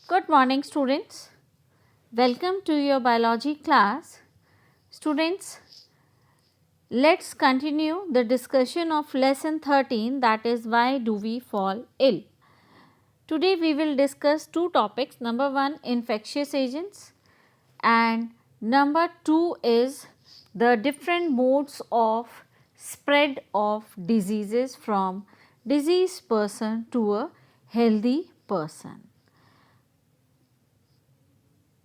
Good morning students. Welcome to your biology class. Students, let's continue the discussion of lesson 13, that is why do we fall ill. Today we will discuss two topics. Number 1, infectious agents, and number 2 is the different modes of spread of diseases from diseased person to a healthy person.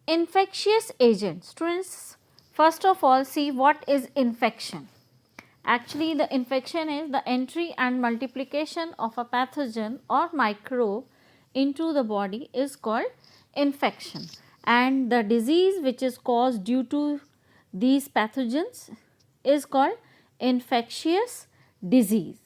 Infectious agents. Students, first of all see what is infection. Actually the infection is the entry and multiplication of a pathogen or microbe into the body is called infection, and the disease which is caused due to these pathogens is called infectious disease.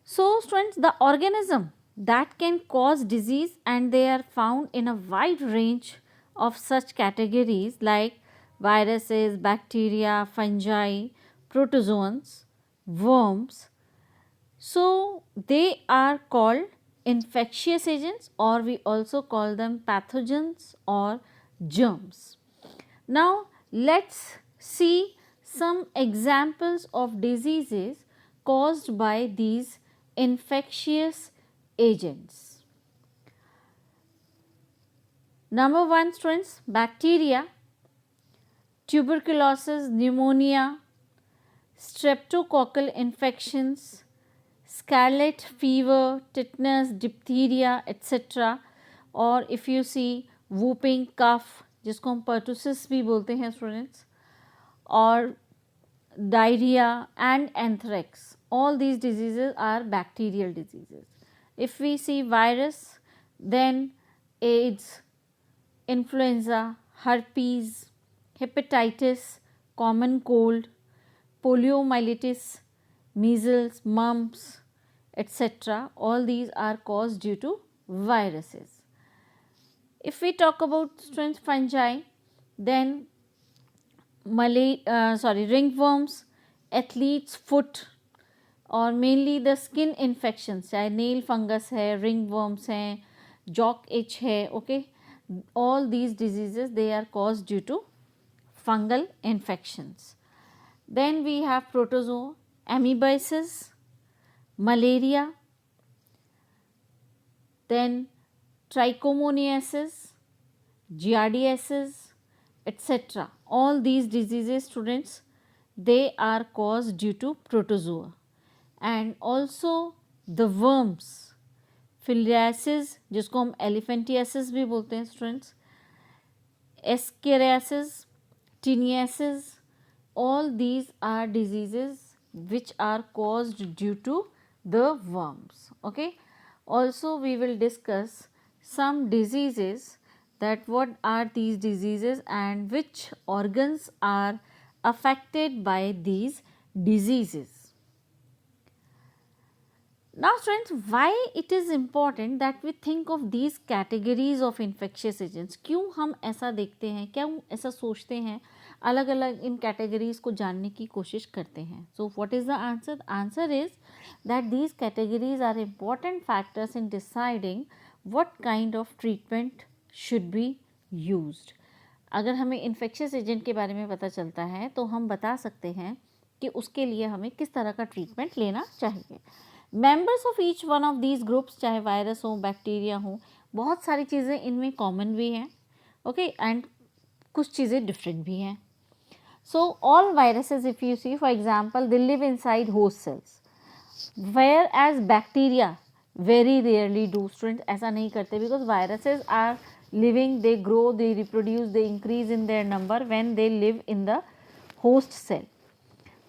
So students, the organism that can cause disease, and they are found in a wide range of such categories like viruses, bacteria, fungi, protozoans, worms. So they are called infectious agents, or we also call them pathogens or germs. Now let's see some examples of diseases caused by these infectious agents. Number 1 students, bacteria, tuberculosis, pneumonia, streptococcal infections, scarlet fever, tetanus, diphtheria, etc. और if you see whooping cough, जिसको हम pertussis भी बोलते हैं students, और diarrhea and anthrax, all these diseases are bacterial diseases. If we see virus, then AIDS, influenza, herpes, hepatitis, common cold, poliomyelitis, measles, mumps, etc. All these are caused due to viruses. If we talk about students fungi, then ringworms, athlete's foot, और mainly the skin infections, चाहे nail fungus है, रिंगवर्म्स हैं, jock itch है, okay, all these diseases they are caused due to fungal infections. Then we have protozoa, amoebiasis, malaria, then trichomoniasis, giardiasis, etc. All these diseases students, they are caused due to protozoa. And also the worms, filariasis, जिसको हम elephantiasis भी बोलते हैं students, escheriasis, tiniasis, all these are diseases which are caused due to the worms. Okay. Also we will discuss some diseases, that what are these diseases and which organs are affected by these diseases. Now students, why it is important that we think of these categories of infectious agents? क्यों हम ऐसा देखते हैं, क्यों ऐसा सोचते हैं, अलग अलग इन categories को जानने की कोशिश करते हैं? So what is the answer? The answer is that these categories are important factors in deciding what kind of treatment should be used. अगर हमें infectious agent के बारे में पता चलता है तो हम बता सकते हैं कि उसके लिए हमें किस तरह का ट्रीटमेंट लेना चाहिए. Members of each one of these groups, चाहे वायरस हो, बैक्टीरिया हो, बहुत सारी चीज़ें इनमें कॉमन भी हैं, ओके, एंड कुछ चीज़ें डिफरेंट भी हैं. So all viruses if you see for example, they live inside host cells, whereas bacteria very rarely do. Student ऐसा नहीं करते, because viruses are living, they grow, they reproduce, they increase in their number when they live in the host cell.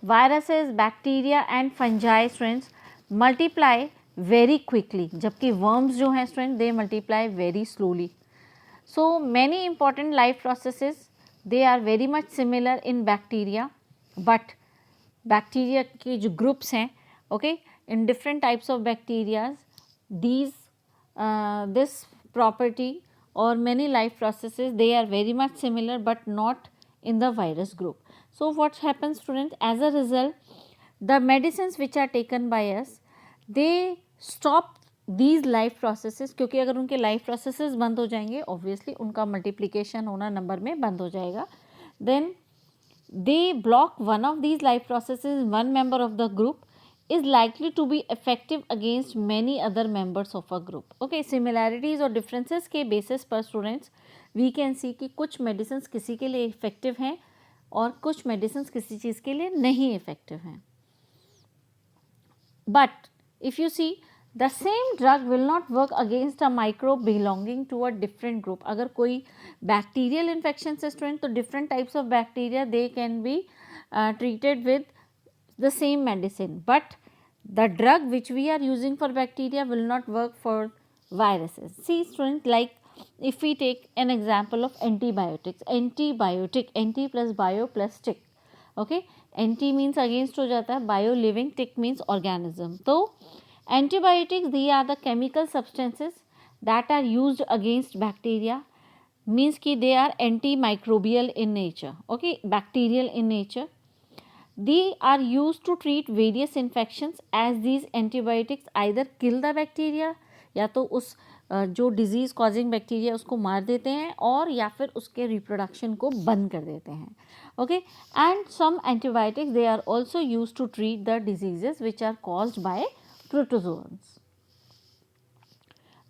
Viruses, bacteria and fungi students multiply very quickly, जबकि worms जो हैं student they multiply very slowly. So many important life processes they are very much similar in bacteria, but bacteria के जो groups हैं, okay, in different types of bacterias, these this property और many life processes they are very much similar but not in the virus group. So what happens students, as a result the medicines which are taken by us, they stop these life processes, क्योंकि अगर उनके life processes बंद हो जाएंगे obviously उनका multiplication होना number में बंद हो जाएगा. Then they block one of these life processes, one member of the group is likely to be effective against many other members of a group. Okay, similarities और differences के basis पर students we can see कि कुछ medicines किसी के लिए effective हैं और कुछ medicines किसी चीज़ के लिए नहीं effective हैं. But if you see, the same drug will not work against a microbe belonging to a different group. अगर कोई bacterial infection से student, तो different types of bacteria they can be treated with the same medicine, but the drug which we are using for bacteria will not work for viruses. See student, like if we take an example of antibiotics, antibiotic, anti plus bio plus tick. Okay, anti means against हो जाता है, bio living, tick means organism. तो antibiotics, they are the chemical substances that are used against bacteria, means कि they are antimicrobial in nature. Okay, bacterial in nature. They are used to treat various infections as these antibiotics either kill the bacteria, या तो उस जो disease causing bacteria उसको मार देते हैं और या फिर उसके रिप्रोडक्शन को बंद कर देते हैं. Okay, and some antibiotics they are also use to treat the diseases which are caused by protozoans.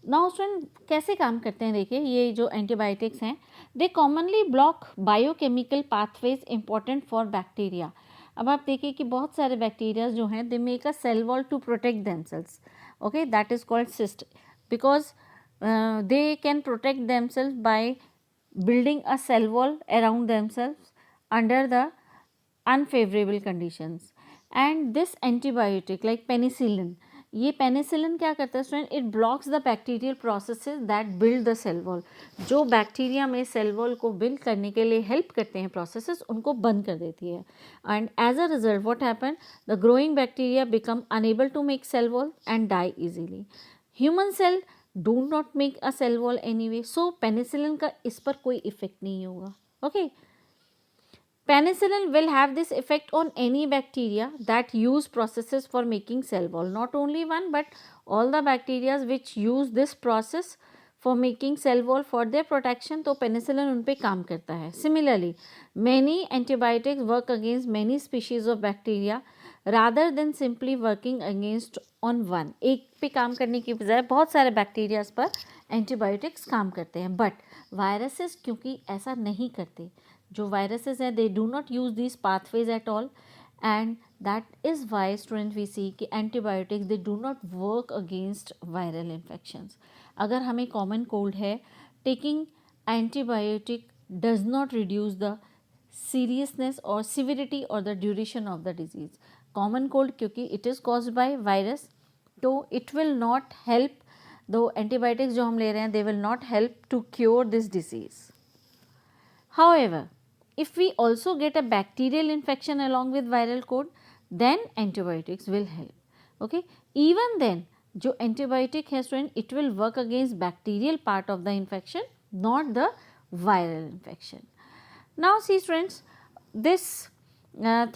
Now student कैसे काम करते हैं, देखिए ये जो एंटीबायोटिक्स हैं they commonly block biochemical pathways important for bacteria. अब आप देखिए कि बहुत सारे बैक्टीरिया जो हैं they make a cell wall to protect themselves. Okay, that is called cyst because they can protect themselves by building a cell wall around themselves under the unfavorable conditions. And this antibiotic like penicillin, ये penicillin क्या करता है student, it blocks the bacterial processes that build the cell wall. जो bacteria में cell wall को build करने के लिए हेल्प करते हैं प्रोसेसेस, उनको बंद कर देती है. And as a result what happen, the growing bacteria become unable to make cell wall and die easily. Human cell do not make a cell wall anyway, so penicillin का इस पर कोई इफेक्ट नहीं होगा. Okay, penicillin will have this effect on any bacteria that use processes for making cell wall. Not only one but all the bacteria which use this process for making cell wall for their protection, तो penicillin उन पे काम करता है. Similarly, many antibiotics work against many species of bacteria rather than simply working against on one. एक पे काम करने की बजाय बहुत सारे बैक्टीरियाज पर एंटीबायोटिक्स काम करते हैं. बट वायरसेस क्योंकि ऐसा नहीं करते, जो वायरसेस हैं they do not use this pathways at all, and that is why student we see कि antibiotics they do not work against viral infections. अगर हमें कॉमन कोल्ड है, taking antibiotic does not reduce the seriousness और severity और the duration of the disease. Common cold क्योंकि it is caused by virus, तो it will not help, though antibiotics जो हम ले रहे हैं they will not help to cure this disease. However, if we also get a bacterial infection along with viral code, then antibiotics will help. Okay, even then जो antibiotic है student, it will work against bacterial part of the infection, not the viral infection. Now see students, this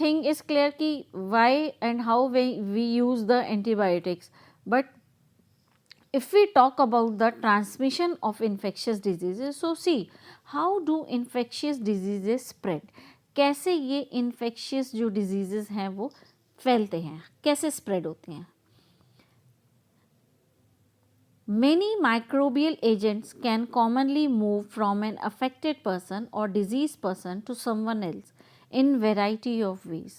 thing is clear कि why and how we use the antibiotics. But if we talk about the transmission of infectious diseases, so see how do infectious diseases spread, कैसे ये infectious जो diseases हैं वो फैलते हैं, कैसे spread होते हैं. Many microbial agents can commonly move from an affected person or diseased person to someone else in variety of ways.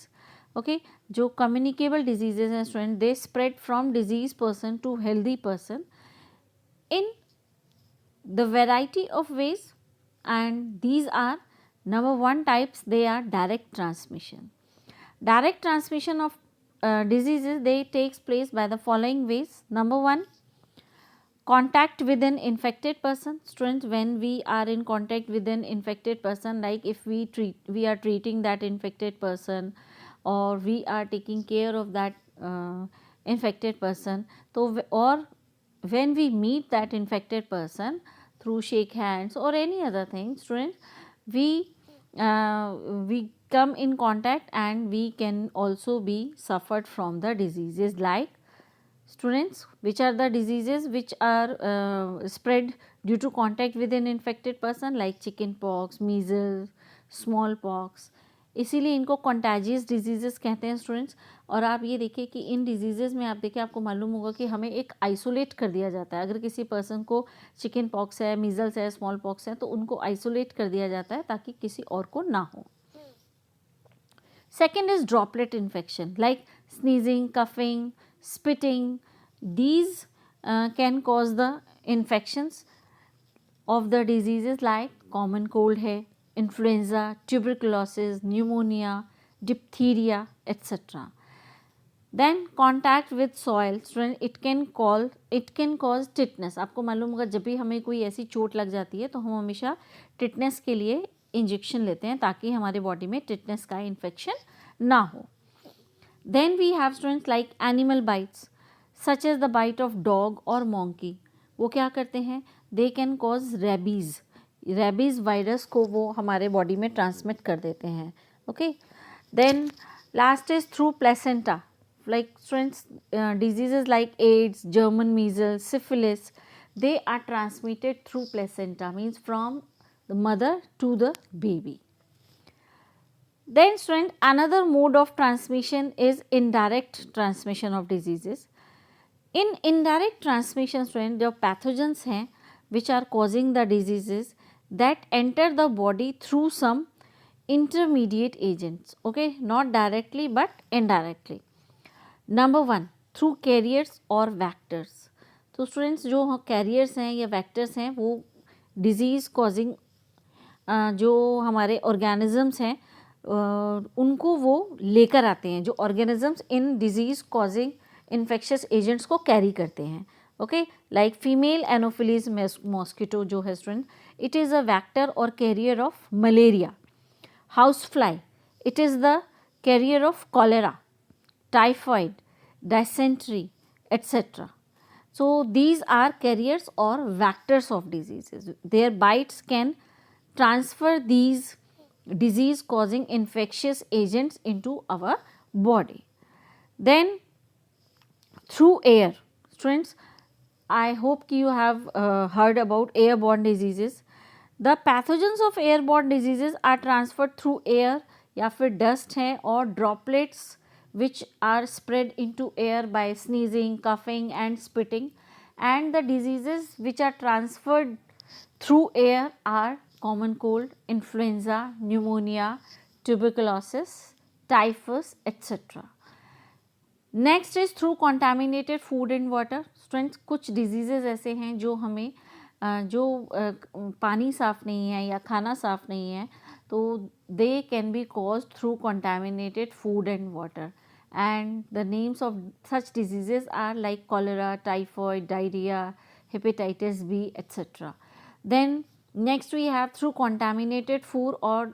Okay, जो communicable diseases हैं student, they spread from diseased person to healthy person in the variety of ways, and these are number one types, they are direct transmission. Direct transmission of diseases, they takes place by the following ways. Number one, contact with an infected person. Students, when we are in contact with an infected person, like if we are treating that infected person or we are taking care of that infected person, so or when we meet that infected person through shake hands or any other thing, students, we come in contact and we can also be suffered from the diseases like Students, which are the diseases which are spread due to contact with an infected person like chicken pox, measles, small pox, इसीलिए इनको contagious diseases कहते हैं students. और आप ये देखिए कि इन diseases में आप देखिए आपको मालूम होगा कि हमें एक आइसोलेट कर दिया जाता है. अगर किसी पर्सन को चिकन पॉक्स है, मीजल्स है, स्मॉल पॉक्स है, तो उनको आइसोलेट कर दिया जाता है ताकि किसी और को ना हो. Second is droplet infection like sneezing, coughing, spitting. These can cause the infections of the diseases like common cold है, influenza, tuberculosis, pneumonia, diphtheria, etc. Then contact with soil, student, it can cause tetanus. आपको मालूम होगा जब भी हमें कोई ऐसी चोट लग जाती है तो हम हमेशा टिटनेस के लिए इंजेक्शन लेते हैं ताकि हमारे बॉडी में टिटनेस का इन्फेक्शन ना हो. Then we have students like animal bites such as the bite of dog or monkey. वो क्या करते हैं? They can cause rabies. Rabies virus को वो हमारे बॉडी में ट्रांसमिट कर देते हैं. Okay. Then last is through placenta, like students, diseases like AIDS, German measles, syphilis, they are transmitted through placenta, means from the mother to the baby. Then student, another mode of transmission is indirect transmission of diseases. In indirect transmission student, जो pathogens हैं which are causing the diseases that enter the body through some intermediate agents, okay, not directly but indirectly. Number 1, through carriers और vectors. तो students जो carriers हैं या vectors हैं वो disease causing जो हमारे ऑर्गेनिजम्स हैं उनको वो लेकर आते हैं. जो ऑर्गेनिजम्स इन डिजीज़ कॉजिंग इन्फेक्शियस एजेंट्स को कैरी करते हैं. Okay, like female Anopheles mosquito जो है student, it is a vector और carrier of malaria. House fly, it is the carrier of cholera, typhoid, dysentery, etc. So these are carriers or vectors of diseases. Their bites can transfer these disease causing infectious agents into our body. Then through air, students, I hope you have heard about airborne diseases. The pathogens of airborne diseases are transferred through air या फिर dust है और droplets which are spread into air by sneezing, coughing and spitting, and the diseases which are transferred through air are common cold, influenza, pneumonia, tuberculosis, typhus, etc. Next is through contaminated food and water. Students, कुछ diseases ऐसे हैं जो हमें जो पानी साफ़ नहीं है या खाना साफ़ नहीं है तो they can be caused through contaminated food and water. And the names of such diseases are like cholera, typhoid, diarrhea, hepatitis B, etc. Then next we have through contaminated food or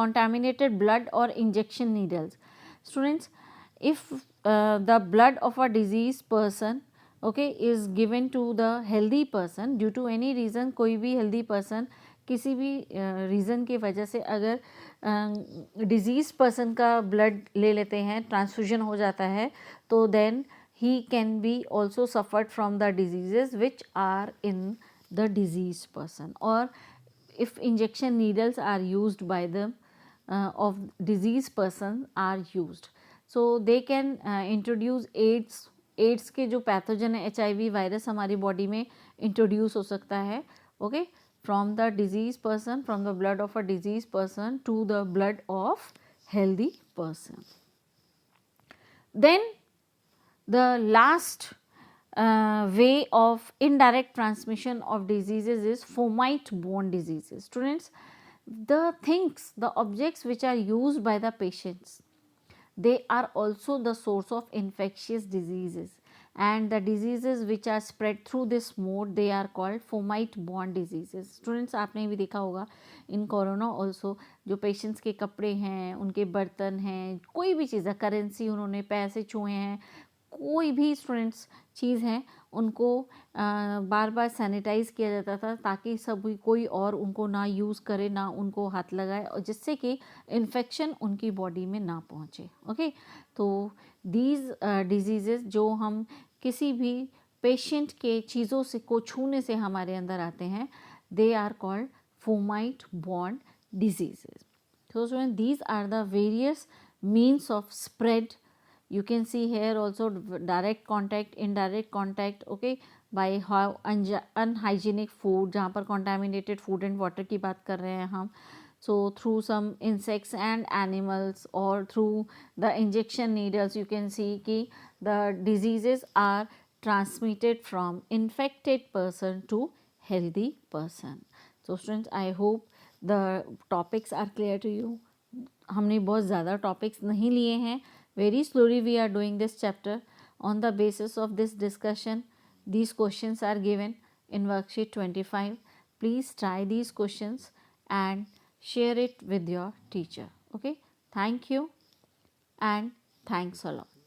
contaminated blood or injection needles. Students, if the blood of a diseased person, okay, is given to the healthy person due to any reason, कोई भी healthy person किसी भी reason की वजह से अगर disease person का blood ले लेते हैं, ट्रांसफ्यूजन हो जाता है, तो then he can be also suffered from the disease which are in the disease person. और if injection needles are used by the of disease person are used, so they can introduce AIDS के जो pathogen है HIV virus हमारी body में introduce हो सकता है. Okay, from the diseased person, from the blood of a diseased person to the blood of healthy person. Then the last way of indirect transmission of diseases is fomite borne diseases. Students, the things, the objects which are used by the patients, they are also the source of infectious diseases, and the diseases which are spread through this mode, they are called fomite borne diseases. Students, आपने भी देखा होगा इन corona also जो patients के कपड़े हैं, उनके बर्तन हैं, कोई भी चीज़ है, करेंसी उन्होंने पैसे छुए हैं, कोई भी स्टूडेंट्स चीज़ हैं उनको बार बार सैनिटाइज़ किया जाता था ताकि सभी कोई और उनको ना यूज़ करे, ना उनको हाथ लगाए, और जिससे कि इन्फेक्शन उनकी बॉडी में ना पहुँचे। ओके, तो दीज डिजीज़ेस जो हम किसी भी पेशेंट के चीज़ों से को छूने से हमारे अंदर आते हैं, they are called fomite borne diseases. So students, these are the various means of spread. You can see here also direct contact, indirect contact, okay, by how unhygienic food, जहाँ पर contaminated food and water की बात कर रहे हैं हम, so through some insects and animals or through the injection needles, you can see कि the diseases are transmitted from infected person to healthy person. So students, I hope the topics are clear to you. हमने बहुत ज़्यादा topics नहीं लिए हैं. Very slowly we are doing this chapter. On the basis of this discussion, these questions are given in worksheet 25. Please try these questions and share it with your teacher. Okay, thank you and thanks a lot.